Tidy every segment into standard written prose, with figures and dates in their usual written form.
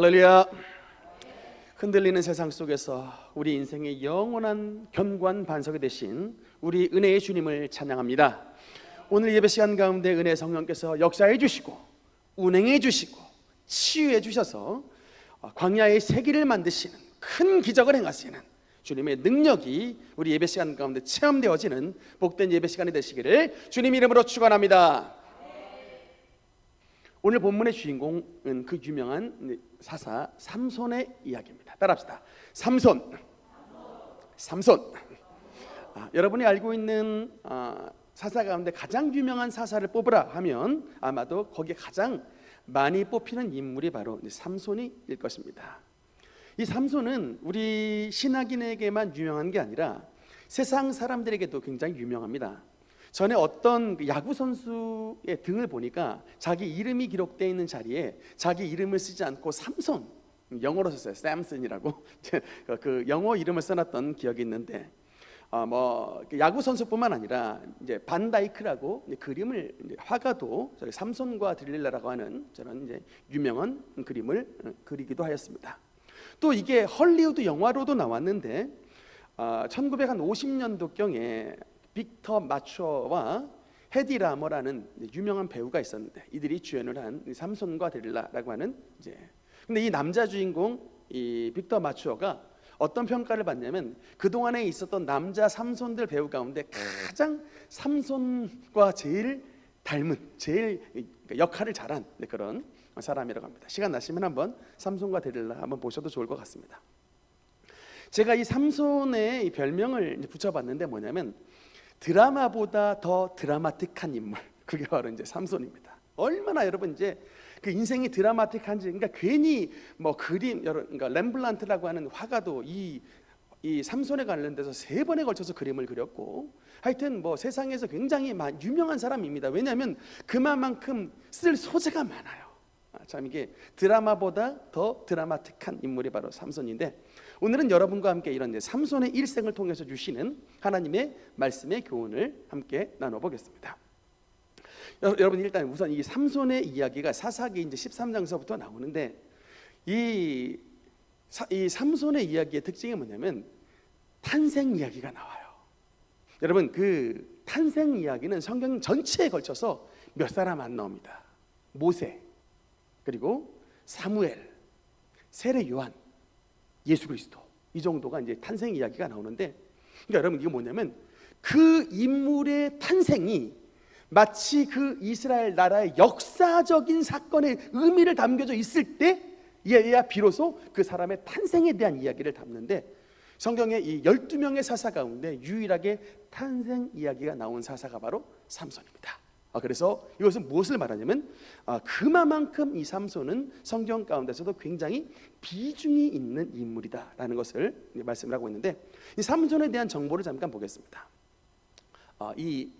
할렐루야. 흔들리는 세상 속에서 우리 인생의 영원한 견고한 반석이 되신 우리 은혜의 주님을 찬양합니다. 오늘 예배 시간 가운데 은혜 성령께서 역사해 주시고 운행해 주시고 치유해 주셔서 광야의 세기를 만드시는 큰 기적을 행하시는 주님의 능력이 우리 예배 시간 가운데 체험되어지는 복된 예배 시간이 되시기를 주님 이름으로 축원합니다. 오늘 본문의 주인공은 그 유명한 사사 삼손의 이야기입니다. 따라합시다. 삼손. 여러분이 알고 있는 사사 가운데 가장 유명한 사사를 뽑으라 하면 아마도 거기에 가장 많이 뽑히는 인물이 바로 삼손일 것입니다. 이 삼손은 우리 신학인에게만 유명한 게 아니라 세상 사람들에게도 굉장히 유명합니다. 전에 어떤 야구 선수의 등을 보니까 자기 이름이 기록되어 있는 자리에 자기 이름을 쓰지 않고 삼손, 영어로 썼어요. 샘슨이라고 그 영어 이름을 써놨던 기억이 있는데, 야구 선수뿐만 아니라 이제 반다이크라고 그림을 화가도 삼손과 들릴라라고 하는 저런 이제 유명한 그림을 그리기도 하였습니다. 또 이게 헐리우드 영화로도 나왔는데 1950년도경에 빅터 마초와 헤디 라머라는 유명한 배우가 있었는데 이들이 주연을 한 삼손과 데릴라라고 하는 근데 이 남자 주인공 이 빅터 마초가 어떤 평가를 받냐면 그동안에 있었던 남자 삼손들 배우 가운데 가장 삼손과 제일 닮은 제일 역할을 잘한 그런 사람이라고 합니다. 시간 나시면 한번 삼손과 데릴라 한번 보셔도 좋을 것 같습니다. 제가 이 삼손의 이 별명을 붙여봤는데 뭐냐면 드라마보다 더 드라마틱한 인물, 그게 바로 이제 삼손입니다. 얼마나 여러분 이제 그 인생이 드라마틱한지, 그러니까 괜히 그림, 그러니까 렘블란트라고 하는 화가도 이 삼손에 관련돼서 3번에 걸쳐서 그림을 그렸고, 하여튼 세상에서 굉장히 유명한 사람입니다. 왜냐하면 그만큼 쓸 소재가 많아요. 참 이게 드라마보다 더 드라마틱한 인물이 바로 삼손인데, 오늘은 여러분과 함께 이런 삼손의 일생을 통해서 주시는 하나님의 말씀의 교훈을 함께 나눠보겠습니다. 여러분 일단 우선 이 삼손의 이야기가 사사기 이제 13장서부터 나오는데, 이 삼손의 이야기의 특징이 뭐냐면 탄생 이야기가 나와요. 여러분 그 탄생 이야기는 성경 전체에 걸쳐서 몇 사람 안 나옵니다. 모세, 그리고 사무엘, 세례 요한, 예수 그리스도, 이 정도가 이제 탄생 이야기가 나오는데, 그러니까 여러분 이게 뭐냐면 그 인물의 탄생이 마치 그 이스라엘 나라의 역사적인 사건의 의미를 담겨져 있을 때에야 비로소 그 사람의 탄생에 대한 이야기를 담는데, 성경의 이 12명의 사사 가운데 유일하게 탄생 이야기가 나온 사사가 바로 삼손입니다. 그래서 이것은 무엇을 말하냐면 그만큼 이 삼손은 성경 가운데서도 굉장히 비중이 있는 인물이다라는 것을 말씀을 하고 있는데, 이 삼손에 대한 정보를 잠깐 보겠습니다. 이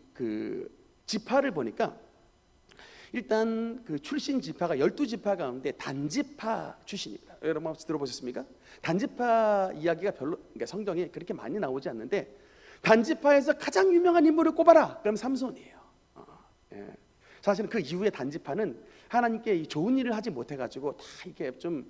지파를 보니까 일단 그 출신 지파가 12지파 가운데 단지파 출신입니다. 여러분 혹시 들어보셨습니까? 단지파 이야기가 그러니까 성경에 그렇게 많이 나오지 않는데, 단지파에서 가장 유명한 인물을 꼽아라, 그럼 삼손이에요. 사실은 그 이후에 단지파는 하나님께 좋은 일을 하지 못해가지고 다 이렇게 좀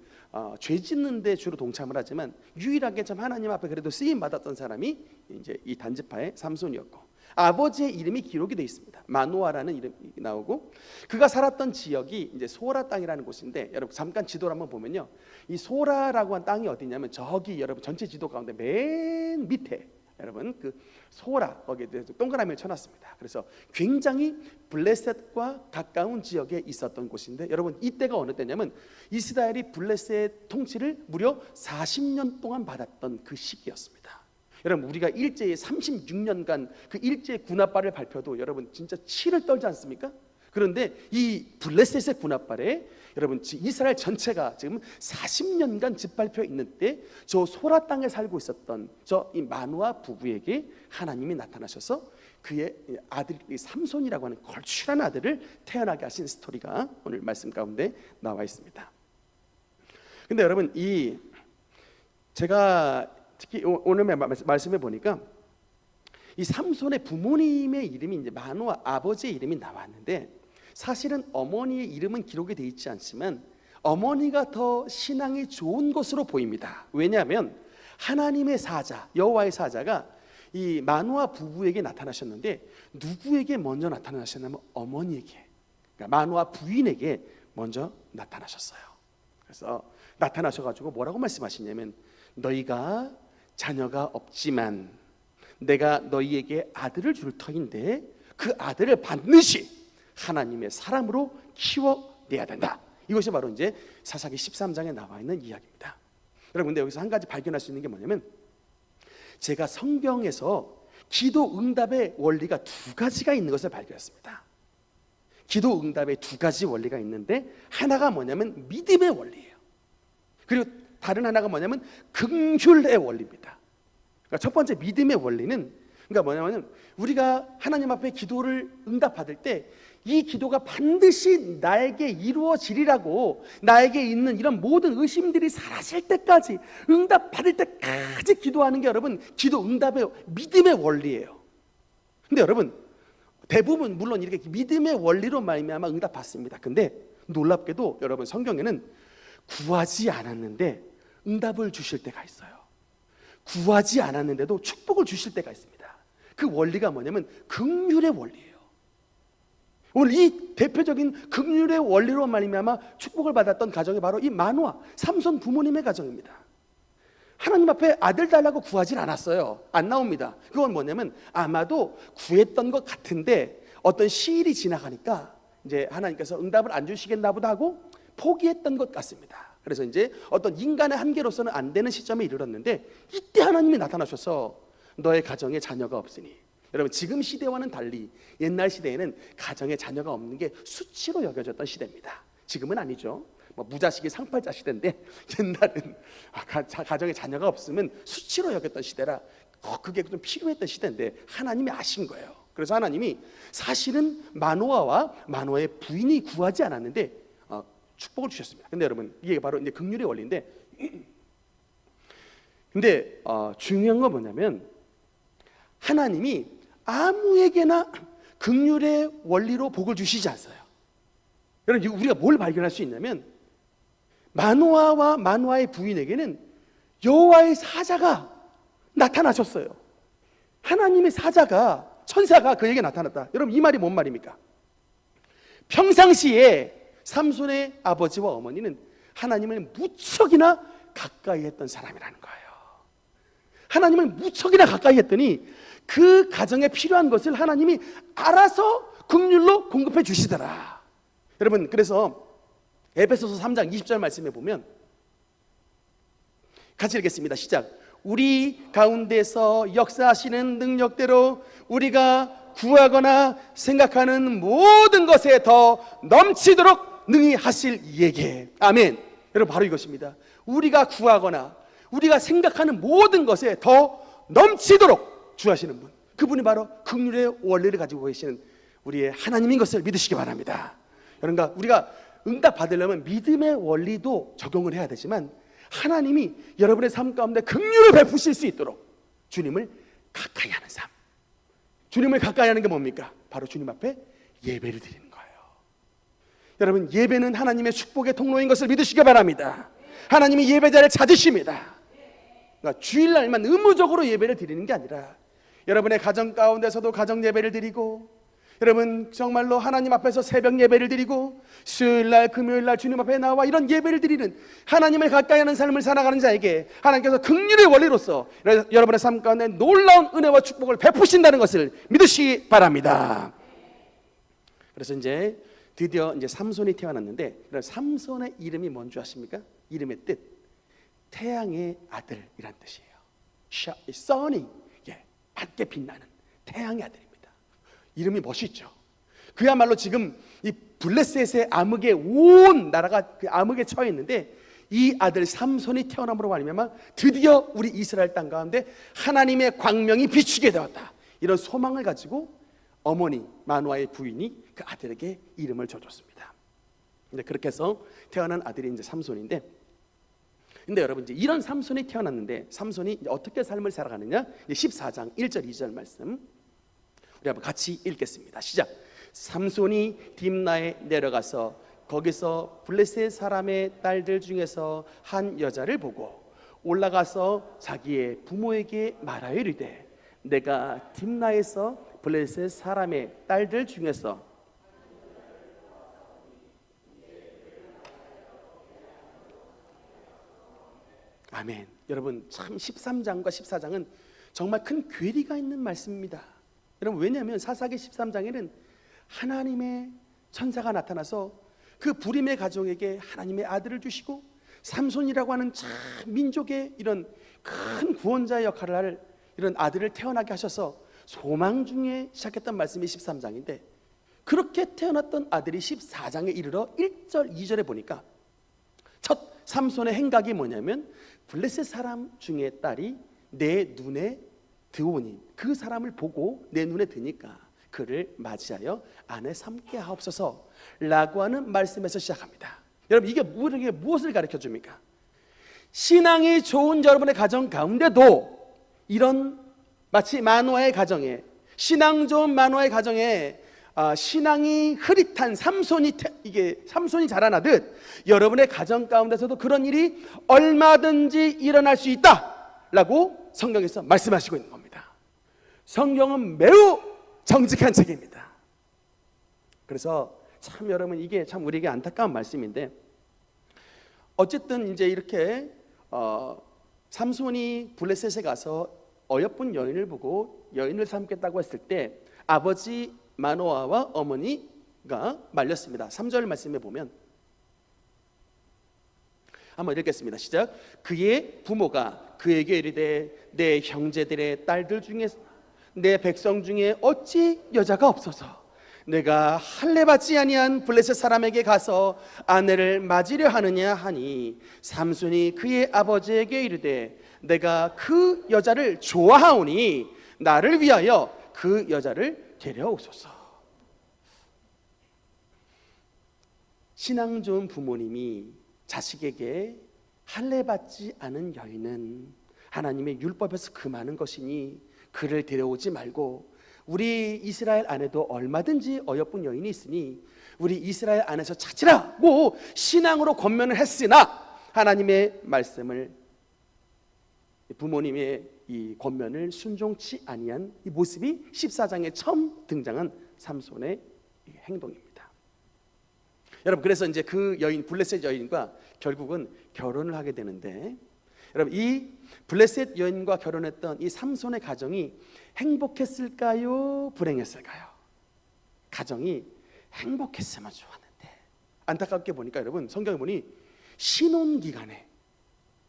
죄 짓는 데 주로 동참을 하지만 유일하게 참 하나님 앞에 그래도 쓰임 받았던 사람이 이제 이 단지파의 삼손이었고, 아버지의 이름이 기록이 되어 있습니다. 마노아라는 이름이 나오고, 그가 살았던 지역이 이제 소라 땅이라는 곳인데, 여러분 잠깐 지도를 한번 보면요, 이 소라라고 한 땅이 어디냐면 저기 여러분 전체 지도 가운데 맨 밑에 여러분 그 소라 거기에 대해서 동그라미를 쳐놨습니다. 그래서 굉장히 블레셋과 가까운 지역에 있었던 곳인데, 여러분 이때가 어느 때냐면 이스라엘이 블레셋 통치를 무려 40년 동안 받았던 그 시기였습니다. 여러분 우리가 일제의 36년간 그 일제 군합발을 발표도 여러분 진짜 치를 떨지 않습니까? 그런데 이 블레셋의 군합발에 여러분 이스라엘 전체가 지금 40년간 짓밟혀 있는 때 저 소라 땅에 살고 있었던 저 이 마노아 부부에게 하나님이 나타나셔서 그의 아들 삼손이라고 하는 걸출한 아들을 태어나게 하신 스토리가 오늘 말씀 가운데 나와 있습니다. 근데 여러분 제가 특히 오늘 말씀해 보니까 이 삼손의 부모님의 이름이 이제 마노아 아버지의 이름이 나왔는데, 사실은 어머니의 이름은 기록이 되어 있지 않지만 어머니가 더 신앙이 좋은 것으로 보입니다. 왜냐하면 하나님의 사자, 여호와의 사자가 이 마노아 부부에게 나타나셨는데 누구에게 먼저 나타나셨냐면 어머니에게, 그러니까 마노아 부인에게 먼저 나타나셨어요. 그래서 나타나셔가지고 뭐라고 말씀하시냐면 너희가 자녀가 없지만 내가 너희에게 아들을 줄 터인데 그 아들을 반드시 하나님의 사람으로 키워내야 된다. 이것이 바로 이제 사사기 13장에 나와 있는 이야기입니다. 여러분, 근데 여기서 한 가지 발견할 수 있는 게 뭐냐면 제가 성경에서 기도 응답의 원리가 두 가지가 있는 것을 발견했습니다. 기도 응답의 두 가지 원리가 있는데 하나가 뭐냐면 믿음의 원리예요. 그리고 다른 하나가 뭐냐면 긍휼의 원리입니다. 그러니까 첫 번째 믿음의 원리는 그러니까 뭐냐면 우리가 하나님 앞에 기도를 응답받을 때 이 기도가 반드시 나에게 이루어지리라고 나에게 있는 이런 모든 의심들이 사라질 때까지 응답받을 때까지 기도하는 게 여러분 기도 응답의 믿음의 원리예요. 근데 여러분 대부분 물론 이렇게 믿음의 원리로 말미암아 응답받습니다. 근데 놀랍게도 여러분 성경에는 구하지 않았는데 응답을 주실 때가 있어요. 구하지 않았는데도 축복을 주실 때가 있습니다. 그 원리가 뭐냐면 긍휼의 원리예요. 오늘 이 대표적인 긍휼의 원리로 말미암아 축복을 받았던 가정이 바로 이 마노아, 삼손 부모님의 가정입니다. 하나님 앞에 아들 달라고 구하진 않았어요. 안 나옵니다. 그건 뭐냐면 아마도 구했던 것 같은데 어떤 시일이 지나가니까 이제 하나님께서 응답을 안 주시겠나 보다 하고 포기했던 것 같습니다. 그래서 이제 어떤 인간의 한계로서는 안 되는 시점에 이르렀는데 이때 하나님이 나타나셔서 너의 가정에 자녀가 없으니, 여러분 지금 시대와는 달리 옛날 시대에는 가정에 자녀가 없는 게 수치로 여겨졌던 시대입니다. 지금은 아니죠. 무자식이 상팔자 시대인데 옛날은 가정에 자녀가 없으면 수치로 여겼던 시대라 그게 좀 필요했던 시대인데 하나님이 아신 거예요. 그래서 하나님이 사실은 마노아와 마노아의 부인이 구하지 않았는데 축복을 주셨습니다. 근데 여러분 이게 바로 이제 긍휼의 원리인데, 근데 중요한 건 뭐냐면 하나님이 아무에게나 긍휼의 원리로 복을 주시지 않아요. 여러분 우리가 뭘 발견할 수 있냐면 마노아와 마노아의 부인에게는 여호와의 사자가 나타나셨어요. 하나님의 사자가, 천사가 그에게 나타났다. 여러분 이 말이 뭔 말입니까? 평상시에 삼손의 아버지와 어머니는 하나님을 무척이나 가까이 했던 사람이라는 거예요. 하나님을 무척이나 가까이 했더니 그 가정에 필요한 것을 하나님이 알아서 긍휼로 공급해 주시더라. 여러분 그래서 에베소서 3장 20절 말씀에 보면 같이 읽겠습니다. 시작. 우리 가운데서 역사하시는 능력대로 우리가 구하거나 생각하는 모든 것에 더 넘치도록 능히 하실 이에게. 아멘. 여러분 바로 이것입니다. 우리가 구하거나 우리가 생각하는 모든 것에 더 넘치도록 주하시는 분, 그분이 바로 긍휼의 원리를 가지고 계시는 우리의 하나님인 것을 믿으시기 바랍니다. 그러니까 우리가 응답 받으려면 믿음의 원리도 적용을 해야 되지만 하나님이 여러분의 삶 가운데 긍휼을 베푸실 수 있도록 주님을 가까이 하는 삶, 주님을 가까이 하는 게 뭡니까? 바로 주님 앞에 예배를 드리는 거예요. 여러분 예배는 하나님의 축복의 통로인 것을 믿으시기 바랍니다. 하나님이 예배자를 찾으십니다. 그러니까 주일날만 의무적으로 예배를 드리는 게 아니라 여러분의 가정 가운데서도 가정 예배를 드리고, 여러분 정말로 하나님 앞에서 새벽 예배를 드리고, 수요일날 금요일날 주님 앞에 나와 이런 예배를 드리는 하나님을 가까이 하는 삶을 살아가는 자에게 하나님께서 긍휼의 원리로서 여러분의 삶 가운데 놀라운 은혜와 축복을 베푸신다는 것을 믿으시기 바랍니다. 그래서 이제 드디어 이제 삼손이 태어났는데, 삼손의 이름이 뭔지 아십니까? 이름의 뜻 태양의 아들이란 뜻이에요. sun이 밝게 빛나는 태양의 아들입니다. 이름이 멋있죠. 그야말로 지금 이 블레셋의 암흑에 온 나라가 그 암흑에 처해 있는데 이 아들 삼손이 태어남으로 말미암아 드디어 우리 이스라엘 땅 가운데 하나님의 광명이 비추게 되었다. 이런 소망을 가지고 어머니 마노아의 부인이 그 아들에게 이름을 줘줬습니다. 근데 그렇게 해서 태어난 아들이 이제 삼손인데, 근데 여러분 이제 이런 삼손이 태어났는데 삼손이 이제 어떻게 삶을 살아가느냐? 14장 1절 2절 말씀 우리 한번 같이 읽겠습니다. 시작. 삼손이 딥나에 내려가서 거기서 블레셋 사람의 딸들 중에서 한 여자를 보고 올라가서 자기의 부모에게 말하여 이르되 내가 딥나에서 블레셋 사람의 딸들 중에서 아멘. 여러분 참 13장과 14장은 정말 큰 괴리가 있는 말씀입니다. 여러분 왜냐하면 사사기 13장에는 하나님의 천사가 나타나서 그 불임의 가족에게 하나님의 아들을 주시고 삼손이라고 하는 참 민족의 이런 큰 구원자의 역할을 할 이런 아들을 태어나게 하셔서 소망 중에 시작했던 말씀이 13장인데 그렇게 태어났던 아들이 14장에 이르러 1절 2절에 보니까 첫 삼손의 행각이 뭐냐면 블레셋 사람 중에 딸이 내 눈에 드오니 그 사람을 보고 내 눈에 드니까 그를 맞이하여 아내 삼게 하옵소서 라고 하는 말씀에서 시작합니다. 여러분 이게 무엇을 가르쳐 줍니까? 신앙이 좋은 여러분의 가정 가운데도 이런 마치 마노아의 가정에 신앙 좋은 마노아의 가정에 신앙이 흐릿한 삼손이 자라나듯 여러분의 가정 가운데서도 그런 일이 얼마든지 일어날 수 있다라고 성경에서 말씀하시고 있는 겁니다. 성경은 매우 정직한 책입니다. 그래서 참 여러분 이게 참 우리에게 안타까운 말씀인데 어쨌든 이제 이렇게 삼손이 블레셋에 가서 어여쁜 여인을 보고 여인을 삼겠다고 했을 때 아버지 마노아와 어머니가 말렸습니다. 3절 말씀에 보면 한번 읽겠습니다. 시작. 그의 부모가 그에게 이르되 내 형제들의 딸들 중에 내 백성 중에 어찌 여자가 없어서 내가 할례 받지 아니한 블레셋 사람에게 가서 아내를 맞으려 하느냐 하니 삼손이 그의 아버지에게 이르되 내가 그 여자를 좋아하오니 나를 위하여 그 여자를 데려오소서. 신앙 좋은 부모님이 자식에게 할례 받지 않은 여인은 하나님의 율법에서 금하는 것이니 그를 데려오지 말고 우리 이스라엘 안에도 얼마든지 어여쁜 여인이 있으니 우리 이스라엘 안에서 찾으라고 신앙으로 권면을 했으나 하나님의 말씀을 부모님의 이 권면을 순종치 아니한 이 모습이 14장에 처음 등장한 삼손의 행동입니다. 여러분 그래서 이제 그 여인 블레셋 여인과 결국은 결혼을 하게 되는데 여러분 이 블레셋 여인과 결혼했던 이 삼손의 가정이 행복했을까요? 불행했을까요? 가정이 행복했으면 좋았는데 안타깝게 보니까 여러분 성경에 보니 신혼기간에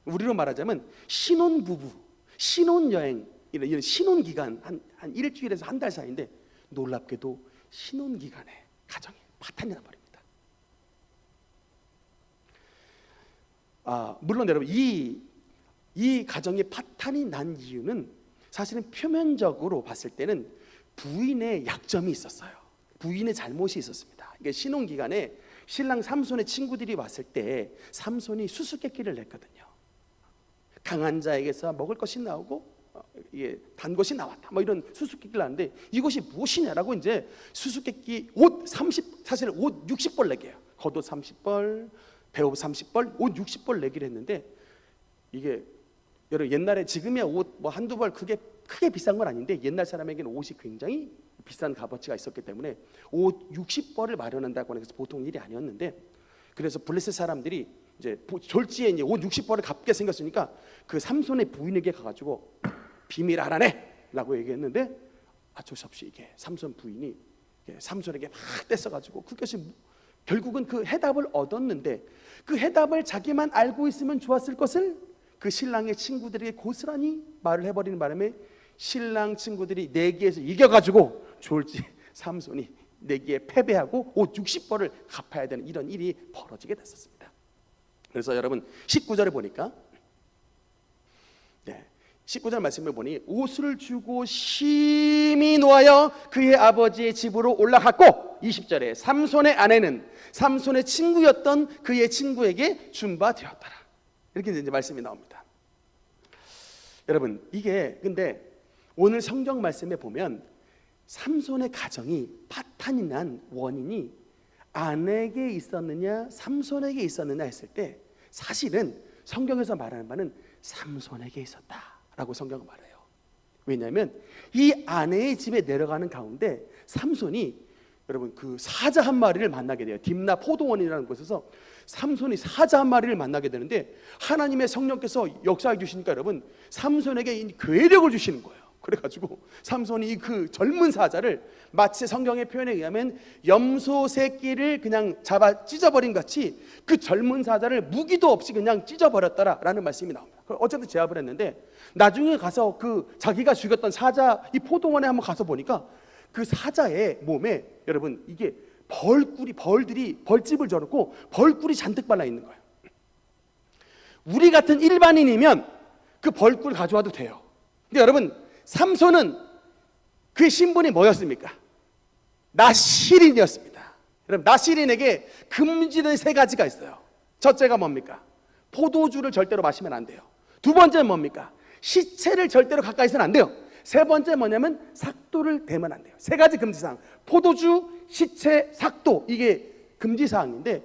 우리로 말하자면 신혼부부, 신혼여행 이런 신혼기간 한 일주일에서 한 달 사이인데 놀랍게도 신혼기간에 가정이 파탄이 나버립니다. 물론 여러분 이 가정이 파탄이 난 이유는 사실은 표면적으로 봤을 때는 부인의 약점이 있었어요. 부인의 잘못이 있었습니다. 이게 신혼기간에 신랑 삼손의 친구들이 왔을 때 삼손이 수수께끼를 냈거든요. 강한 자에게서 먹을 것이 나오고 단 것이 나왔다. 뭐 이런 수수께끼를 하는데 이것이 무엇이냐라고 이제 수수께끼 사실 옷 60벌 내게요. 겉옷 30벌, 배옷 30벌, 옷 60벌 내기를 했는데 이게 여러분 옛날에 지금이야 옷 뭐 한두 벌 크게 비싼 건 아닌데 옛날 사람에게는 옷이 굉장히 비싼 값어치가 있었기 때문에 옷 60벌을 마련한다고 하는 것은 보통 일이 아니었는데 그래서 블레셋 사람들이 이제 졸지에 이제 옷 60벌을 갚게 생겼으니까 그 삼손의 부인에게 가가지고 비밀 알아내라고 얘기했는데 어쩔 수 없이 이게 삼손 부인이 삼손에게 막 떼써가지고 그것이 결국은 그 해답을 얻었는데 그 해답을 자기만 알고 있으면 좋았을 것을 그 신랑의 친구들에게 고스란히 말을 해버리는 바람에 신랑 친구들이 내기에서 이겨가지고 졸지 삼손이 내기에 패배하고 옷 60벌을 갚아야 되는 이런 일이 벌어지게 됐었습니다. 그래서 여러분 19절에 보니까 19절 말씀을 보니 옷을 주고 심히 노하여 그의 아버지의 집으로 올라갔고 20절에 삼손의 아내는 삼손의 친구였던 그의 친구에게 준 바 되었더라. 이렇게 이제 말씀이 나옵니다. 여러분 이게 근데 오늘 성경 말씀에 보면 삼손의 가정이 파탄이 난 원인이 아내에게 있었느냐 삼손에게 있었느냐 했을 때 사실은 성경에서 말하는 바는 삼손에게 있었다라고 성경은 말해요. 왜냐하면 이 아내의 집에 내려가는 가운데 삼손이 여러분 그 사자 한 마리를 만나게 돼요. 딥나 포도원이라는 곳에서 삼손이 사자 한 마리를 만나게 되는데 하나님의 성령께서 역사해 주시니까 여러분 삼손에게 괴력을 주시는 거예요. 그래가지고 삼손이 그 젊은 사자를 마치 성경의 표현에 의하면 염소 새끼를 그냥 잡아 찢어버린 같이 그 젊은 사자를 무기도 없이 그냥 찢어버렸더라라는 말씀이 나옵니다. 어쨌든 제압을 했는데 나중에 가서 그 자기가 죽였던 사자 이 포도원에 한번 가서 보니까 그 사자의 몸에 여러분 이게 벌들이 벌집을 져놓고 벌꿀이 잔뜩 발라 있는 거예요. 우리 같은 일반인이면 그 벌꿀 가져와도 돼요. 근데 여러분 삼손은 그의 신분이 뭐였습니까? 나실인이었습니다. 여러분 나실인에게 금지된 세 가지가 있어요. 첫째가 뭡니까? 포도주를 절대로 마시면 안 돼요. 두 번째는 뭡니까? 시체를 절대로 가까이서는 안 돼요. 세 번째 뭐냐면 삭도를 대면 안 돼요. 세 가지 금지사항. 포도주, 시체, 삭도 이게 금지사항인데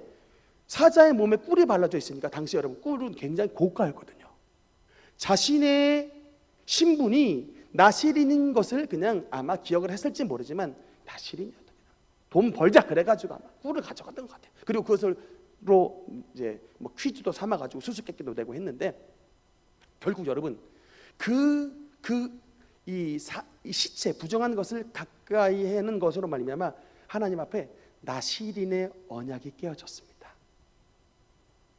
사자의 몸에 꿀이 발라져 있으니까 당시 여러분 꿀은 굉장히 고가였거든요. 자신의 신분이 나실인인 것을 그냥 아마 기억을 했을지 모르지만 나실인이었다. 돈 벌자 그래가지고 아마 꿀을 가져갔던 것 같아요. 그리고 그것으로 이제 뭐 퀴즈도 삼아가지고 수수께끼도 내고 했는데 결국 여러분 이 시체 부정한 것을 가까이 하는 것으로 말미암아 하나님 앞에 나실인의 언약이 깨어졌습니다.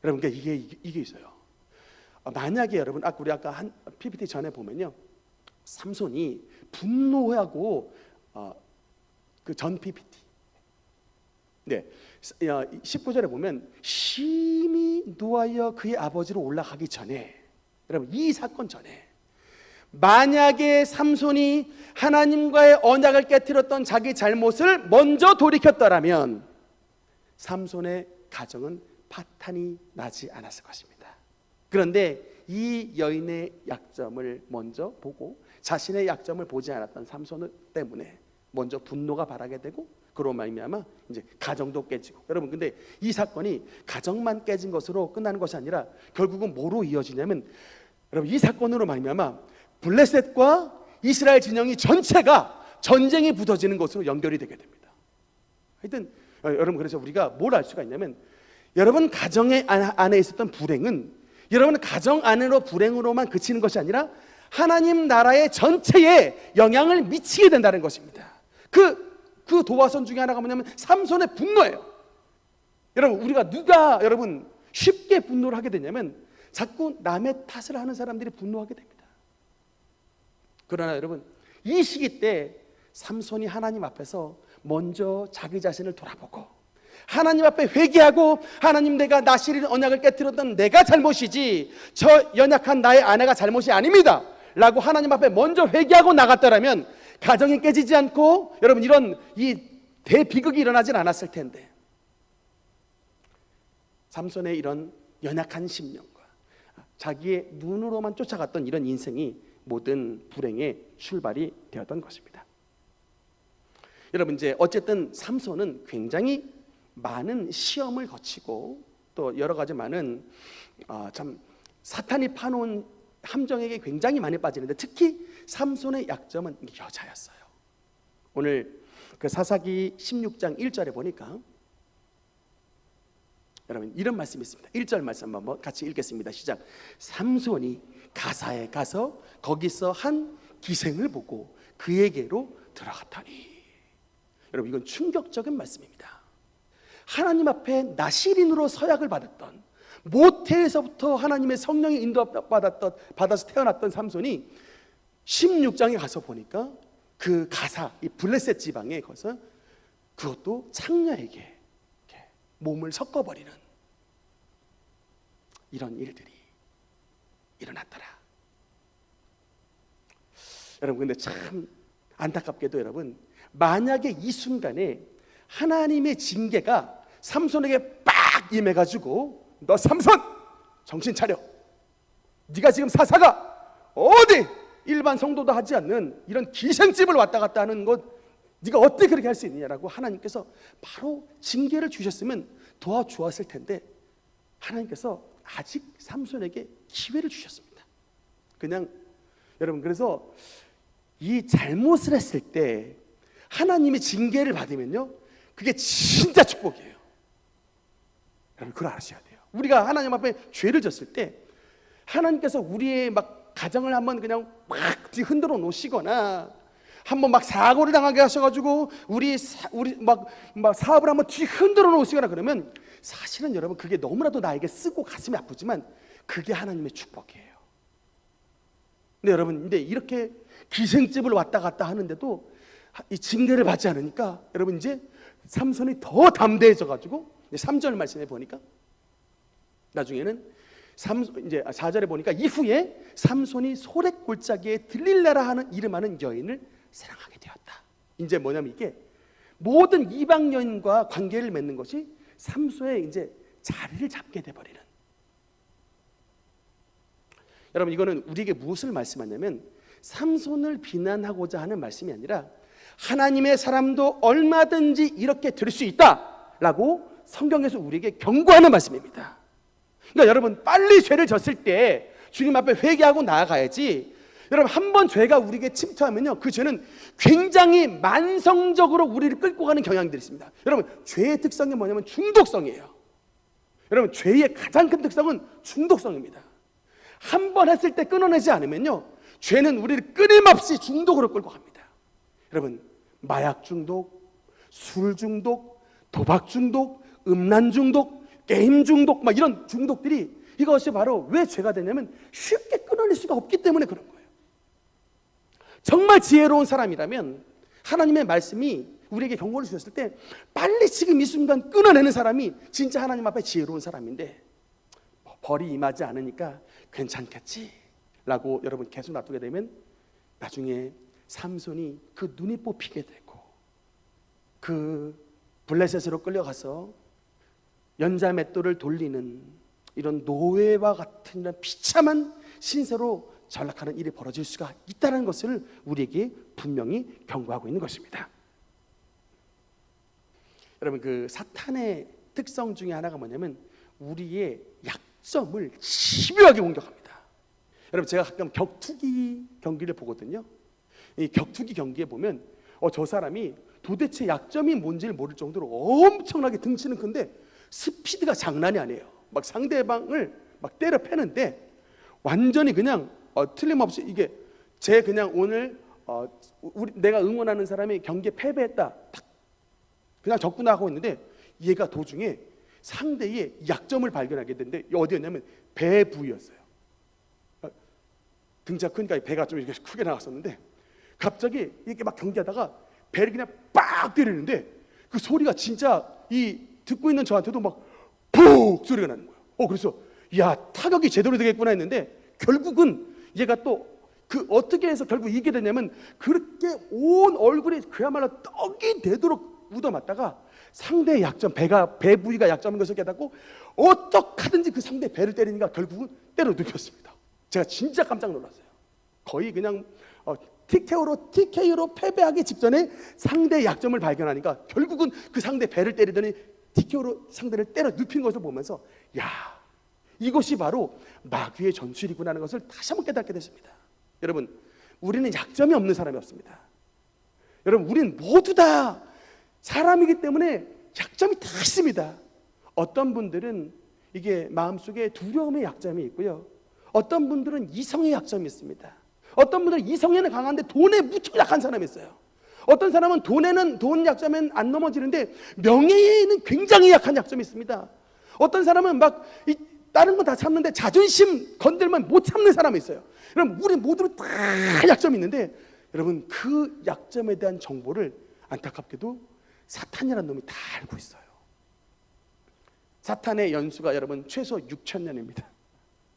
여러분 그러니까 이게 있어요. 만약에 여러분 우리 아까 한 PPT 전에 보면요 삼손이 분노하고 그 전 PPT 19절에 보면 심히 노하여 그의 아버지로 올라가기 전에 여러분 이 사건 전에 만약에 삼손이 하나님과의 언약을 깨트렸던 자기 잘못을 먼저 돌이켰더라면 삼손의 가정은 파탄이 나지 않았을 것입니다. 그런데 이 여인의 약점을 먼저 보고 자신의 약점을 보지 않았던 삼손 때문에 먼저 분노가 발하게 되고 그로 말미암아 이제 가정도 깨지고 여러분 근데 이 사건이 가정만 깨진 것으로 끝나는 것이 아니라 결국은 뭐로 이어지냐면 여러분 이 사건으로 말미암아 블레셋과 이스라엘 진영이 전체가 전쟁이 붙어지는 것으로 연결이 되게 됩니다. 하여튼 여러분 그래서 우리가 뭘 알 수가 있냐면 여러분 가정의 안에 있었던 불행은 여러분 가정 안으로 불행으로만 그치는 것이 아니라 하나님 나라의 전체에 영향을 미치게 된다는 것입니다. 그 도화선 중에 하나가 뭐냐면 삼손의 분노예요. 여러분 우리가 누가 여러분 쉽게 분노를 하게 되냐면 자꾸 남의 탓을 하는 사람들이 분노하게 됩니다. 그러나 여러분 이 시기 때 삼손이 하나님 앞에서 먼저 자기 자신을 돌아보고 하나님 앞에 회개하고 하나님 내가 나실인 언약을 깨트렸던 내가 잘못이지 저 연약한 나의 아내가 잘못이 아닙니다 라고 하나님 앞에 먼저 회개하고 나갔더라면 가정이 깨지지 않고 여러분 이런 이 대비극이 일어나진 않았을 텐데 삼손의 이런 연약한 심령과 자기의 눈으로만 쫓아갔던 이런 인생이 모든 불행의 출발이 되었던 것입니다. 여러분 이제 어쨌든 삼손은 굉장히 많은 시험을 거치고 또 여러 가지 많은 참 사탄이 파놓은 함정에게 굉장히 많이 빠지는데 특히 삼손의 약점은 여자였어요. 오늘 그 사사기 16장 1절에 보니까 여러분 이런 말씀이 있습니다. 1절 말씀 한번 같이 읽겠습니다. 시작. 삼손이 가사에 가서 거기서 한 기생을 보고 그에게로 들어갔더니 여러분 이건 충격적인 말씀입니다. 하나님 앞에 나실인으로 서약을 받았던 모태에서부터 하나님의 성령의 받아서 태어났던 삼손이 16장에 가서 보니까 그 가사 이 블레셋 지방에 가서 그것도 창녀에게 몸을 섞어버리는 이런 일들이 일어났더라. 여러분 근데 참 안타깝게도 여러분 만약에 이 순간에 하나님의 징계가 삼손에게 빡 임해가지고 너 삼손 정신 차려 네가 지금 사사가 어디 일반 성도도 하지 않는 이런 기생집을 왔다 갔다 하는 것 네가 어떻게 그렇게 할 수 있느냐라고 하나님께서 바로 징계를 주셨으면 더 좋았을 텐데 하나님께서 아직 삼손에게 기회를 주셨습니다. 그냥 여러분, 그래서 이 잘못을 했을 때 하나님의 징계를 받으면요, 그게 진짜 축복이에요. 여러분, 그걸 아셔야 돼요. 우리가 하나님 앞에 죄를 졌을 때 하나님께서 우리의 막 가정을 한번 그냥 막 흔들어 놓으시거나 한번 막 사고를 당하게 하셔가지고 우리 막 사업을 한번 뒤 흔들어 놓으시거나 그러면 사실은 여러분, 그게 너무나도 나에게 쓰고 가슴이 아프지만 그게 하나님의 축복이에요. 근데 여러분, 근데 이렇게 기생집을 왔다 갔다 하는데도 이 징계를 받지 않으니까 여러분, 이제 삼손이 더 담대해져가지고 3절 말씀에 보니까 나중에는 이제 4절에 보니까 이후에 삼손이 소렛 골짜기에 들릴라라 하는 이름하는 여인을 사랑하게 되었다. 이제 뭐냐면 이게 모든 이방 여인과 관계를 맺는 것이 삼손의 이제 자리를 잡게 돼 버리는. 여러분, 이거는 우리에게 무엇을 말씀하냐면 삼손을 비난하고자 하는 말씀이 아니라 하나님의 사람도 얼마든지 이렇게 될 수 있다라고 성경에서 우리에게 경고하는 말씀입니다. 그러니까 여러분, 빨리 죄를 졌을 때 주님 앞에 회개하고 나아가야지. 여러분, 한 번 죄가 우리에게 침투하면요, 그 죄는 굉장히 만성적으로 우리를 끌고 가는 경향들이 있습니다. 여러분, 죄의 특성이 뭐냐면 중독성이에요. 여러분, 죄의 가장 큰 특성은 중독성입니다. 한 번 했을 때 끊어내지 않으면요, 죄는 우리를 끊임없이 중독으로 끌고 갑니다. 여러분, 마약 중독, 술 중독, 도박 중독, 음란 중독, 게임 중독, 막 이런 중독들이, 이것이 바로 왜 죄가 되냐면 쉽게 끊어낼 수가 없기 때문에 그런 거예요. 정말 지혜로운 사람이라면 하나님의 말씀이 우리에게 경고를 주셨을 때 빨리 지금 이 순간 끊어내는 사람이 진짜 하나님 앞에 지혜로운 사람인데, 벌이 임하지 않으니까 괜찮겠지 라고 여러분 계속 놔두게 되면 나중에 삼손이 그 눈이 뽑히게 되고 그 블레셋으로 끌려가서 연자맷돌을 돌리는 이런 노예와 같은 이런 비참한 신세로 전락하는 일이 벌어질 수가 있다는 것을 우리에게 분명히 경고하고 있는 것입니다. 여러분, 그 사탄의 특성 중에 하나가 뭐냐면 우리의 약점을 집요하게 공격합니다. 여러분, 제가 가끔 격투기 경기를 보거든요. 이 격투기 경기에 보면 저 사람이 도대체 약점이 뭔지를 모를 정도로 엄청나게 등치는 큰데 스피드가 장난이 아니에요. 막 상대방을 막 때려 패는데 완전히 그냥 틀림없이 이게 제 그냥 오늘 내가 응원하는 사람이 경기에 패배했다, 딱 그냥 적구나 하고 있는데 얘가 도중에 상대의 약점을 발견하게 됐는데 어디였냐면 배 부위였어요. 등치가 크니까 배가 좀 이렇게 크게 나왔었는데 갑자기 이렇게 막 경기하다가 배를 그냥 빡 때리는데 그 소리가 진짜 이 듣고 있는 저한테도 막 푹 소리가 나는 거예요. 그래서 야, 타격이 제대로 되겠구나 했는데 결국은 얘가 또 그 어떻게 해서 결국 이기게 되냐면 그렇게 온 얼굴에 그야말로 떡이 되도록 묻어맞다가 상대의 약점, 배 부위가 약점인 것을 깨닫고 어떻게 하든지 그 상대 배를 때리니까 결국은 때려 눕혔습니다. 제가 진짜 깜짝 놀랐어요. 거의 그냥 TKO로 패배하기 직전에 상대의 약점을 발견하니까 결국은 그 상대 배를 때리더니 TKO로 상대를 때려 눕힌 것을 보면서 야, 이것이 바로 마귀의 전술이구나 하는 것을 다시 한번 깨닫게 됐습니다. 여러분, 우리는 약점이 없는 사람이 없습니다. 여러분, 우리는 모두 다 사람이기 때문에 약점이 다 있습니다. 어떤 분들은 이게 마음속에 두려움의 약점이 있고요, 어떤 분들은 이성의 약점이 있습니다. 어떤 분들은 이성에는 강한데 돈에 무척 약한 사람이 있어요. 어떤 사람은 돈 약점엔 안 넘어지는데 명예에는 굉장히 약한 약점이 있습니다. 어떤 사람은 막 다른 거 다 참는데 자존심 건들면 못 참는 사람이 있어요. 여러분, 우리 모두 다 약점이 있는데 여러분, 그 약점에 대한 정보를 안타깝게도 사탄이라는 놈이 다 알고 있어요. 사탄의 연수가 여러분 최소 6,000년입니다.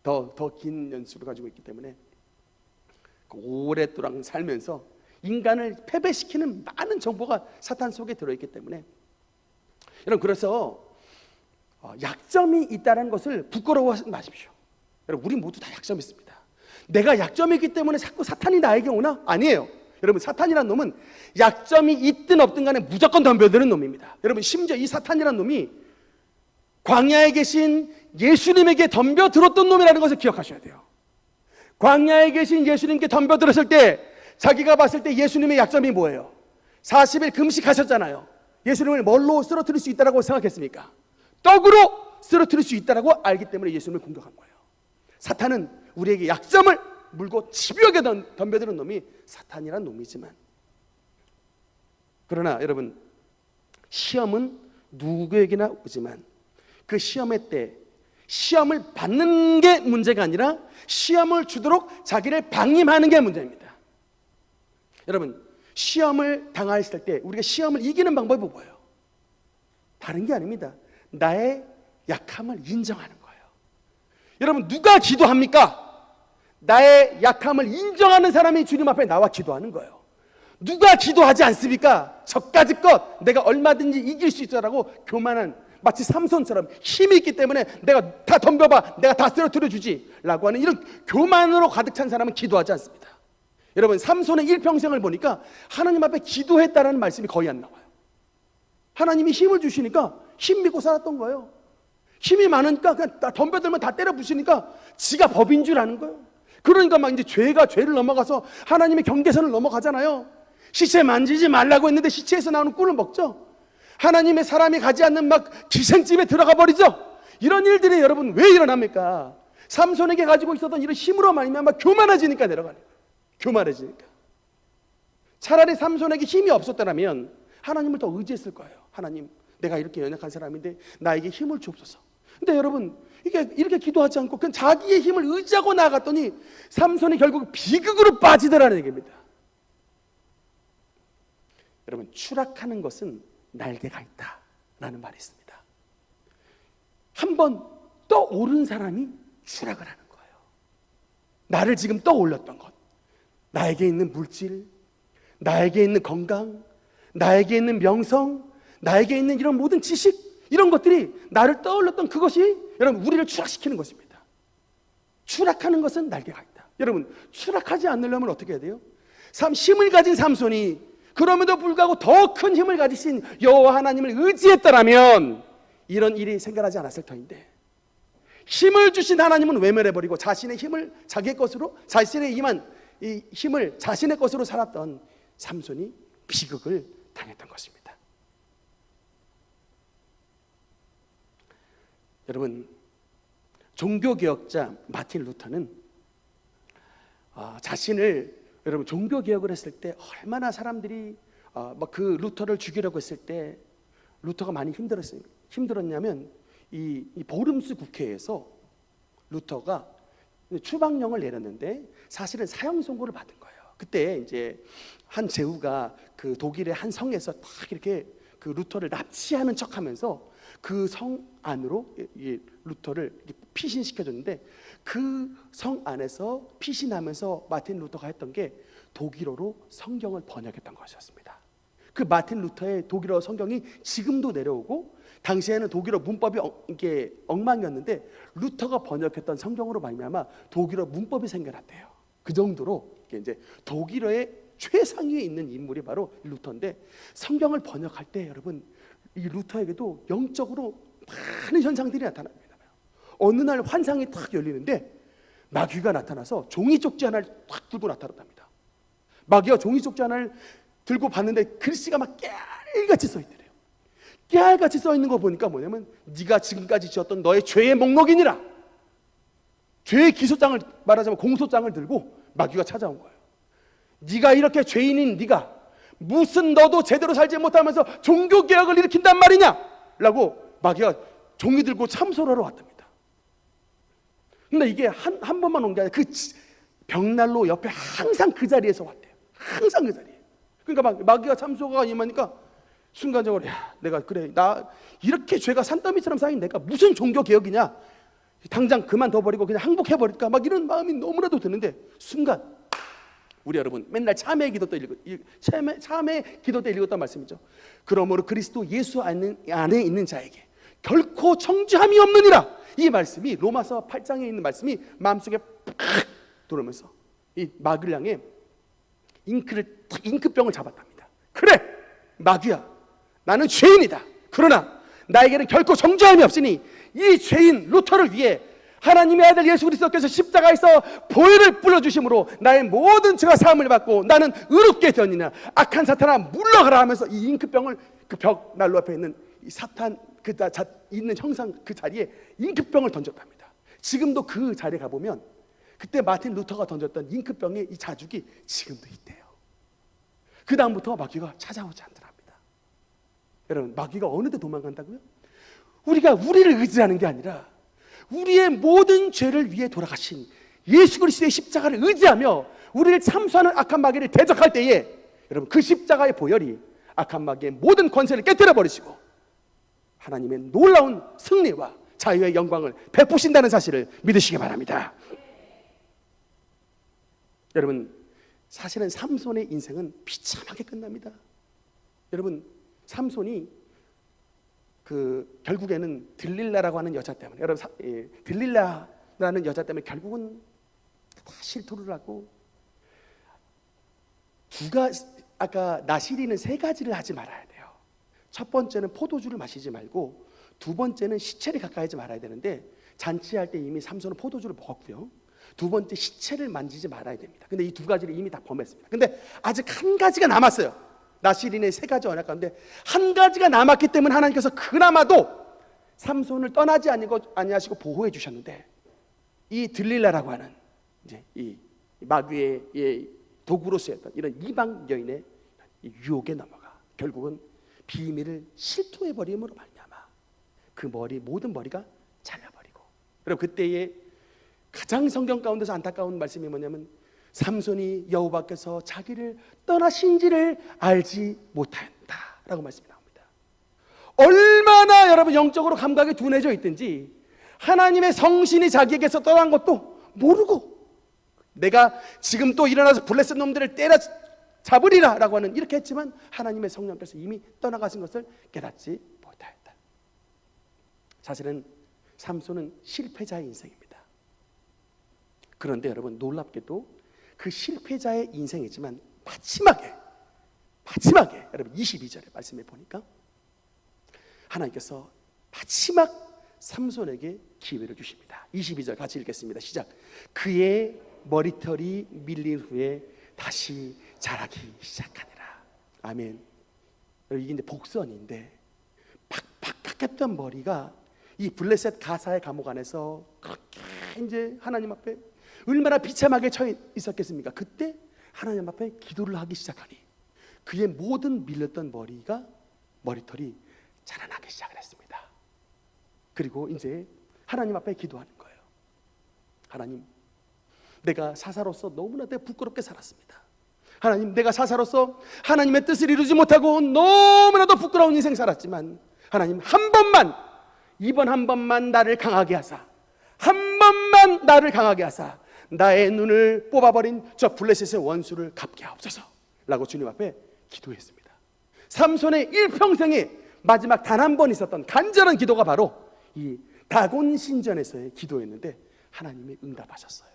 더 긴 연수를 가지고 있기 때문에 오랫동안 살면서 인간을 패배시키는 많은 정보가 사탄 속에 들어있기 때문에 여러분, 그래서 약점이 있다는 것을 부끄러워하지 마십시오. 여러분, 우리 모두 다 약점이 있습니다. 내가 약점이 있기 때문에 자꾸 사탄이 나에게 오나? 아니에요. 여러분, 사탄이라는 놈은 약점이 있든 없든 간에 무조건 덤벼드는 놈입니다. 여러분, 심지어 이 사탄이라는 놈이 광야에 계신 예수님에게 덤벼들었던 놈이라는 것을 기억하셔야 돼요. 광야에 계신 예수님께 덤벼들었을 때 자기가 봤을 때 예수님의 약점이 뭐예요? 40일 금식하셨잖아요. 예수님을 뭘로 쓰러뜨릴 수 있다고 생각했습니까? 떡으로 쓰러뜨릴 수 있다고 알기 때문에 예수님을 공격한 거예요. 사탄은 우리에게 약점을 물고 집요하게 덤벼드는 놈이 사탄이란 놈이지만, 그러나 여러분, 시험은 누구에게나 오지만 그 시험의 때 시험을 받는 게 문제가 아니라 시험을 주도록 자기를 방임하는 게 문제입니다. 여러분, 시험을 당했을 때 우리가 시험을 이기는 방법이 뭐예요? 다른 게 아닙니다. 나의 약함을 인정하는 거예요. 여러분, 누가 기도합니까? 나의 약함을 인정하는 사람이 주님 앞에 나와 기도하는 거예요. 누가 기도하지 않습니까? 저까지껏 내가 얼마든지 이길 수 있어라고 교만한, 마치 삼손처럼 힘이 있기 때문에 내가 다 덤벼봐, 내가 다 쓰러뜨려 주지 라고 하는 이런 교만으로 가득 찬 사람은 기도하지 않습니다. 여러분, 삼손의 일평생을 보니까 하나님 앞에 기도했다라는 말씀이 거의 안 나와요. 하나님이 힘을 주시니까 힘 믿고 살았던 거예요. 힘이 많으니까 그냥 덤벼들면 다 때려 부시니까 지가 법인 줄 아는 거예요. 그러니까 막 이제 죄가 죄를 넘어가서 하나님의 경계선을 넘어가잖아요. 시체 만지지 말라고 했는데 시체에서 나오는 꿀을 먹죠. 하나님의 사람이 가지 않는 막 기생집에 들어가 버리죠. 이런 일들이 여러분 왜 일어납니까? 삼손에게 가지고 있었던 이런 힘으로 말미암아 교만해지니까 내려가는 거예요. 교만해지니까. 차라리 삼손에게 힘이 없었더라면 하나님을 더 의지했을 거예요. 하나님, 내가 이렇게 연약한 사람인데 나에게 힘을 주옵소서. 근데 여러분, 이게 이렇게 기도하지 않고 그냥 자기의 힘을 의지하고 나아갔더니 삼손이 결국 비극으로 빠지더라는 얘기입니다. 여러분, 추락하는 것은 날개가 있다라는 말이 있습니다. 한번 떠오른 사람이 추락을 하는 거예요. 나를 지금 떠올렸던 것, 나에게 있는 물질, 나에게 있는 건강, 나에게 있는 명성, 나에게 있는 이런 모든 지식, 이런 것들이 나를 떠올렸던 그것이 여러분 우리를 추락시키는 것입니다. 추락하는 것은 날개가 있다. 여러분, 추락하지 않으려면 어떻게 해야 돼요? 힘을 가진 삼손이 그럼에도 불구하고 더 큰 힘을 가지신 여호와 하나님을 의지했더라면 이런 일이 생겨나지 않았을 터인데, 힘을 주신 하나님은 외면해버리고 자신의 힘을 자기의 것으로, 자신의 임한 이 힘을 자신의 것으로 살았던 삼손이 비극을 당했던 것입니다. 여러분, 종교개혁자 마틴 루터는 자신을, 여러분, 종교개혁을 했을 때 얼마나 사람들이 그 루터를 죽이려고 했을 때 루터가 많이 힘들었냐면 이 보름스 국회에서 루터가 추방령을 내렸는데 사실은 사형 선고를 받은 거예요. 그때 이제 한 제후가 그 독일의 한 성에서 딱 이렇게 그 루터를 납치하는 척하면서 그 성 안으로 루터를 피신시켜줬는데, 그 성 안에서 피신하면서 마틴 루터가 했던 게 독일어로 성경을 번역했던 것이었습니다. 그 마틴 루터의 독일어 성경이 지금도 내려오고, 당시에는 독일어 문법이 이게 엉망이었는데 루터가 번역했던 성경으로 말미암아 독일어 문법이 생겨났대요. 그 정도로 이제 독일어의 최상위에 있는 인물이 바로 루터인데, 성경을 번역할 때 여러분 이 루터에게도 영적으로 많은 현상들이 나타납니다. 어느 날 환상이 탁 열리는데 마귀가 나타나서 종이 쪽지 하나를 탁 들고 나타났답니다. 마귀가 종이 쪽지 하나를 들고 봤는데 글씨가 막 깨알같이 써있더래요. 깨알같이 써있는 거 보니까 뭐냐면, 네가 지금까지 지었던 너의 죄의 목록이니라. 죄의 기소장을, 말하자면 공소장을 들고 마귀가 찾아온 거예요. 네가 이렇게 죄인인 네가 무슨 너도 제대로 살지 못하면서 종교개혁을 일으킨단 말이냐 라고 마귀가 종이 들고 참소하러 왔답니다. 근데 이게 한 번만 온 게 아니라 그 벽난로 옆에 항상 그 자리에서 왔대요. 항상 그 자리에. 그러니까 마귀가 참소가 임하니까 순간적으로, 야, 내가 그래, 나 이렇게 죄가 산더미처럼 쌓인 내가 무슨 종교개혁이냐, 당장 그만둬버리고 그냥 항복해버릴까, 막 이런 마음이 너무나도 드는데, 순간 우리 여러분 맨날 참회 기도 때 읽었던 말씀이죠. 그러므로 그리스도 예수 안에 있는 자에게 결코 정죄함이 없느니라. 이 말씀이 로마서 8장에 있는 말씀이 마음속에 팍 들어오면서 이 마귀를 향해 잉크병을 잡았답니다. 그래, 마귀야, 나는 죄인이다. 그러나 나에게는 결코 정죄함이 없으니 이 죄인 루터를 위해 하나님의 아들 예수 그리스도께서 십자가에서 보혈을 뿌려주심으로 나의 모든 죄가 사함을 받고 나는 의롭게 되었느냐. 악한 사탄아 물러가라 하면서 이 잉크병을 그 벽 난로 앞에 있는 이 사탄 있는 형상 그 자리에 잉크병을 던졌답니다. 지금도 그 자리에 가보면 그때 마틴 루터가 던졌던 잉크병의 이 자죽이 지금도 있대요. 그 다음부터 마귀가 찾아오지 않더랍니다. 여러분, 마귀가 어느 데 도망간다고요? 우리가 우리를 의지하는 게 아니라 우리의 모든 죄를 위해 돌아가신 예수 그리스도의 십자가를 의지하며 우리를 참수하는 악한 마귀를 대적할 때에 여러분, 그 십자가의 보혈이 악한 마귀의 모든 권세를 깨뜨려 버리시고 하나님의 놀라운 승리와 자유의 영광을 베푸신다는 사실을 믿으시기 바랍니다. 여러분, 사실은 삼손의 인생은 비참하게 끝납니다. 여러분, 삼손이 결국에는 들릴라라고 하는 여자 때문에, 여러분, 들릴라라는 여자 때문에 결국은 다 실토를 하고, 아까 나시리는 3가지를 하지 말아야 돼요. 첫 번째는 포도주를 마시지 말고, 두 번째는 시체를 가까이 하지 말아야 되는데, 잔치할 때 이미 삼손은 포도주를 먹었고요. 두 번째, 시체를 만지지 말아야 됩니다. 근데 이 2가지를 이미 다 범했습니다. 근데 아직 1가지가 남았어요. 나시린의 3가지 언약 가운데 1가지가 남았기 때문에 하나님께서 그나마도 삼손을 떠나지 아니하시고 보호해 주셨는데, 이 들릴라라고 하는 이제 이 마귀의 도구로 쓰였던 이런 이방 여인의 유혹에 넘어가 결국은 비밀을 실토해 버림으로 말미암아 그 모든 머리가 잘라버리고, 그리고 그때의 가장 성경 가운데서 안타까운 말씀이 뭐냐면 삼손이 여호와께서 자기를 떠나신지를 알지 못한다라고 말씀이 나옵니다. 얼마나 여러분 영적으로 감각이 둔해져 있든지 하나님의 성신이 자기에게서 떠난 것도 모르고, 내가 지금 또 일어나서 블레셋 놈들을 때려 잡으리라 라고 하는 이렇게 했지만 하나님의 성령께서 이미 떠나가신 것을 깨닫지 못하였다. 사실은 삼손은 실패자의 인생입니다. 그런데 여러분, 놀랍게도 그 실패자의 인생이지만 마지막에 여러분 22절의 말씀에 보니까 하나님께서 마지막 삼손에게 기회를 주십니다. 22절 같이 읽겠습니다. 시작. 그의 머리털이 밀린 후에 다시 자라기 시작하니라. 아멘. 이게 이제 복선인데 팍팍 했던 머리가 이 블레셋 가사의 감옥 안에서 그렇게 이제 하나님 앞에 얼마나 비참하게 처해 있었겠습니까? 그때 하나님 앞에 기도를 하기 시작하니 그의 모든 밀렸던 머리털이 자라나기 시작을 했습니다. 그리고 이제 하나님 앞에 기도하는 거예요. 하나님, 내가 사사로서 너무나도 부끄럽게 살았습니다. 하나님, 내가 사사로서 하나님의 뜻을 이루지 못하고 너무나도 부끄러운 인생 살았지만 하나님, 이번 한 번만 나를 강하게 하사, 나의 눈을 뽑아버린 저 블레셋의 원수를 갚게 하옵소서 라고 주님 앞에 기도했습니다. 삼손의 일평생에 마지막 단 한 번 있었던 간절한 기도가 바로 이 다곤 신전에서의 기도였는데 하나님이 응답하셨어요.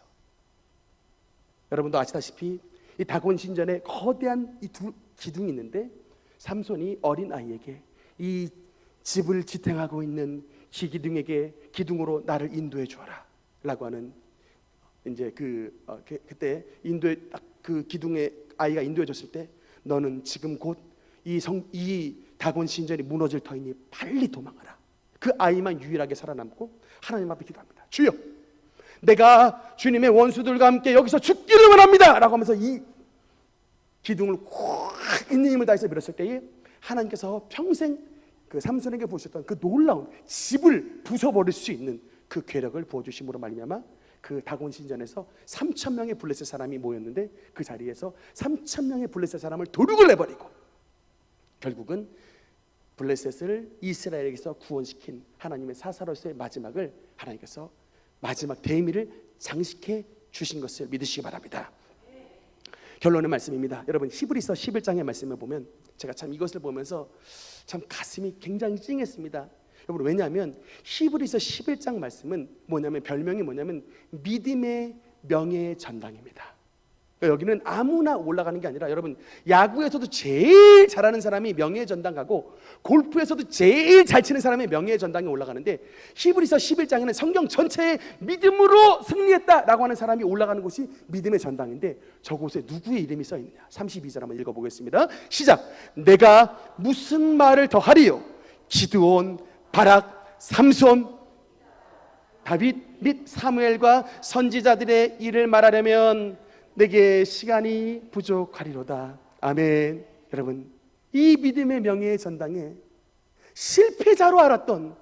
여러분도 아시다시피 이 다곤 신전에 거대한 이 두 기둥이 있는데 삼손이 어린 아이에게 이 집을 지탱하고 있는 기둥으로 나를 인도해 주어라 라고 하는 이제 그때 인도에 딱 그 기둥에 아이가 인도해 줬을 때 너는 지금 곧 이 다곤 신전이 무너질 터이니 빨리 도망하라. 그 아이만 유일하게 살아남고 하나님 앞에 기도합니다. 주여, 내가 주님의 원수들과 함께 여기서 죽기를 원합니다 라고 하면서 이 기둥을 확 있는 힘을 다해서 밀었을 때에 하나님께서 평생 그 삼손에게 보셨던 그 놀라운 집을 부숴버릴 수 있는 그 괴력을 부어주심으로 말미암아 그 다곤 신전에서 3,000명의 블레셋 사람이 모였는데 그 자리에서 3,000명의 블레셋 사람을 도륙을 내버리고 결국은 블레셋을 이스라엘에게서 구원시킨 하나님의 사사로서의 마지막을 하나님께서 마지막 대의미를 장식해 주신 것을 믿으시기 바랍니다. 결론의 말씀입니다. 여러분, 히브리서 11장의 말씀을 보면 제가 참 이것을 보면서 참 가슴이 굉장히 찡했습니다. 여러분, 왜냐하면 히브리서 11장 말씀은 별명이 뭐냐면 믿음의 명예의 전당입니다. 그러니까 여기는 아무나 올라가는 게 아니라 여러분, 야구에서도 제일 잘하는 사람이 명예의 전당 가고 골프에서도 제일 잘 치는 사람이 명예의 전당에 올라가는데, 히브리서 11장에는 성경 전체에 믿음으로 승리했다라고 하는 사람이 올라가는 곳이 믿음의 전당인데, 저곳에 누구의 이름이 써 있느냐? 32절 한번 읽어보겠습니다. 시작. 내가 무슨 말을 더 하리요? 기드온, 바락, 삼손, 다윗 및 사무엘과 선지자들의 일을 말하려면 내게 시간이 부족하리로다. 아멘. 여러분, 이 믿음의 명예의 전당에 실패자로 알았던,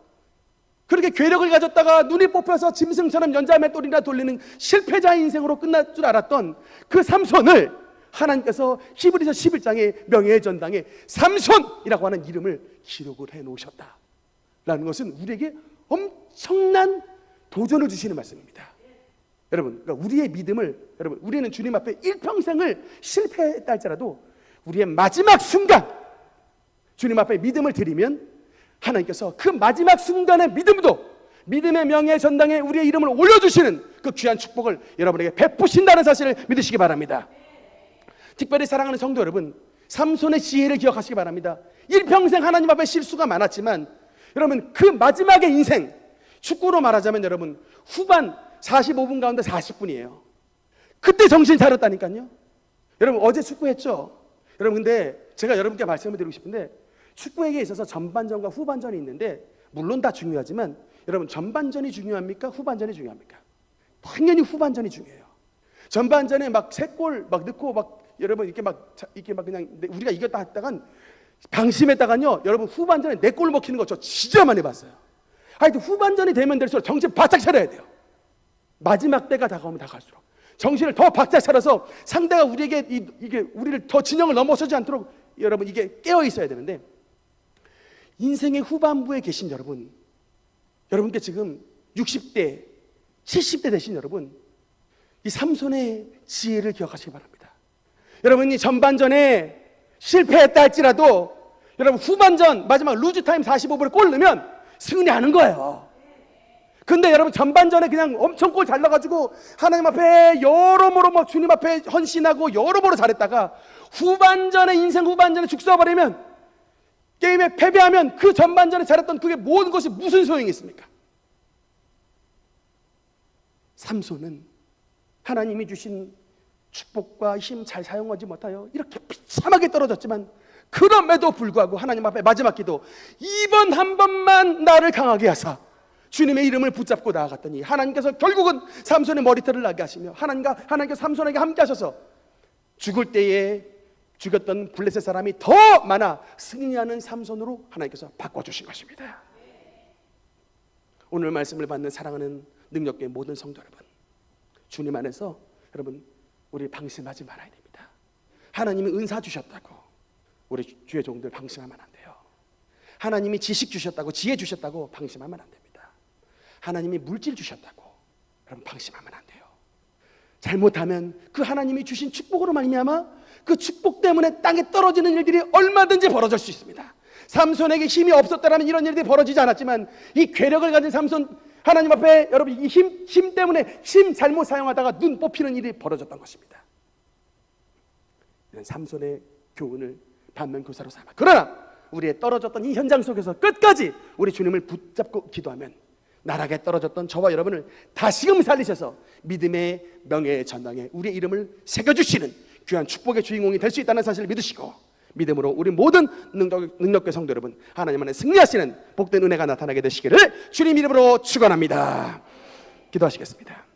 그렇게 괴력을 가졌다가 눈이 뽑혀서 짐승처럼 연자맷돌이나 돌리는 실패자의 인생으로 끝날 줄 알았던 그 삼손을 하나님께서 히브리서 11장의 명예의 전당에 삼손이라고 하는 이름을 기록을 해놓으셨다라는 것은 우리에게 엄청난 도전을 주시는 말씀입니다. 여러분, 그러니까 우리의 믿음을, 여러분, 우리는 주님 앞에 일평생을 실패했다 할지라도 우리의 마지막 순간 주님 앞에 믿음을 드리면 하나님께서 그 마지막 순간의 믿음도 믿음의 명예의 전당에 우리의 이름을 올려주시는 그 귀한 축복을 여러분에게 베푸신다는 사실을 믿으시기 바랍니다. 특별히 사랑하는 성도 여러분, 삼손의 지혜를 기억하시기 바랍니다. 일평생 하나님 앞에 실수가 많았지만 여러분, 그 마지막의 인생, 축구로 말하자면 여러분 후반 45분 가운데 40분이에요. 그때 정신 차렸다니까요. 여러분, 어제 축구했죠? 여러분, 근데 제가 여러분께 말씀을 드리고 싶은데, 축구에게 있어서 전반전과 후반전이 있는데 물론 다 중요하지만 여러분, 전반전이 중요합니까? 후반전이 중요합니까? 당연히 후반전이 중요해요. 전반전에 막 3골 막 넣고 막 여러분 이렇게 막 그냥 우리가 이겼다 했다간 방심했다간요, 여러분 후반전에 4골 먹히는 거 저 진짜 많이 봤어요. 하여튼 후반전이 되면 될수록 정신 바짝 차려야 돼요. 마지막 때가 다가오면 다가갈수록 정신을 더 바짝 차려서 상대가 우리에게 이게 우리를 더 진영을 넘어서지 않도록 여러분 이게 깨어 있어야 되는데, 인생의 후반부에 계신 여러분, 여러분께 지금 60대, 70대 되신 여러분, 이 삼손의 지혜를 기억하시기 바랍니다. 여러분이 전반전에 실패했다 할지라도 여러분 후반전 마지막 루즈타임 45분에 골 넣으면 승리하는 거예요. 근데 여러분 전반전에 그냥 엄청 골 잘 넣어가지고 하나님 앞에 여러모로 막 주님 앞에 헌신하고 여러모로 잘했다가 후반전에, 인생 후반전에 죽 쏘아버리면, 게임에 패배하면 그 전반전에 잘했던 그게 모든 것이 무슨 소용이 있습니까? 삼손은 하나님이 주신 축복과 힘 잘 사용하지 못하여 이렇게 비참하게 떨어졌지만, 그럼에도 불구하고 하나님 앞에 마지막 기도, 이번 한 번만 나를 강하게 하사 주님의 이름을 붙잡고 나아갔더니 하나님께서 결국은 삼손의 머리털을 나게 하시며 하나님께서 삼손에게 함께 하셔서 죽을 때에 죽였던 블레셋 사람이 더 많아 승리하는 삼손으로 하나님께서 바꿔주신 것입니다. 오늘 말씀을 받는 사랑하는 능력의 모든 성도 여러분, 주님 안에서 여러분 우리 방심하지 말아야 됩니다. 하나님이 은사 주셨다고 우리 주의 종들 방심하면 안 돼요. 하나님이 지식 주셨다고, 지혜 주셨다고 방심하면 안 됩니다. 하나님이 물질 주셨다고 여러분 방심하면 안 돼요. 잘못하면 그 하나님이 주신 축복으로 말미암아 그 축복 때문에 땅에 떨어지는 일들이 얼마든지 벌어질 수 있습니다. 삼손에게 힘이 없었다라면 이런 일들이 벌어지지 않았지만, 이 괴력을 가진 삼손, 하나님 앞에 여러분 이 힘 때문에 힘 잘못 사용하다가 눈 뽑히는 일이 벌어졌던 것입니다. 이런 삼손의 교훈을 받는 교사로 삼아, 그러나 우리의 떨어졌던 이 현장 속에서 끝까지 우리 주님을 붙잡고 기도하면 나락에 떨어졌던 저와 여러분을 다시금 살리셔서 믿음의 명예의 전당에 우리의 이름을 새겨주시는 귀한 축복의 주인공이 될 수 있다는 사실을 믿으시고, 믿음으로 우리 모든 능력의 성도 여러분, 하나님 안에 승리하시는 복된 은혜가 나타나게 되시기를 주님 이름으로 축원합니다. 기도하시겠습니다.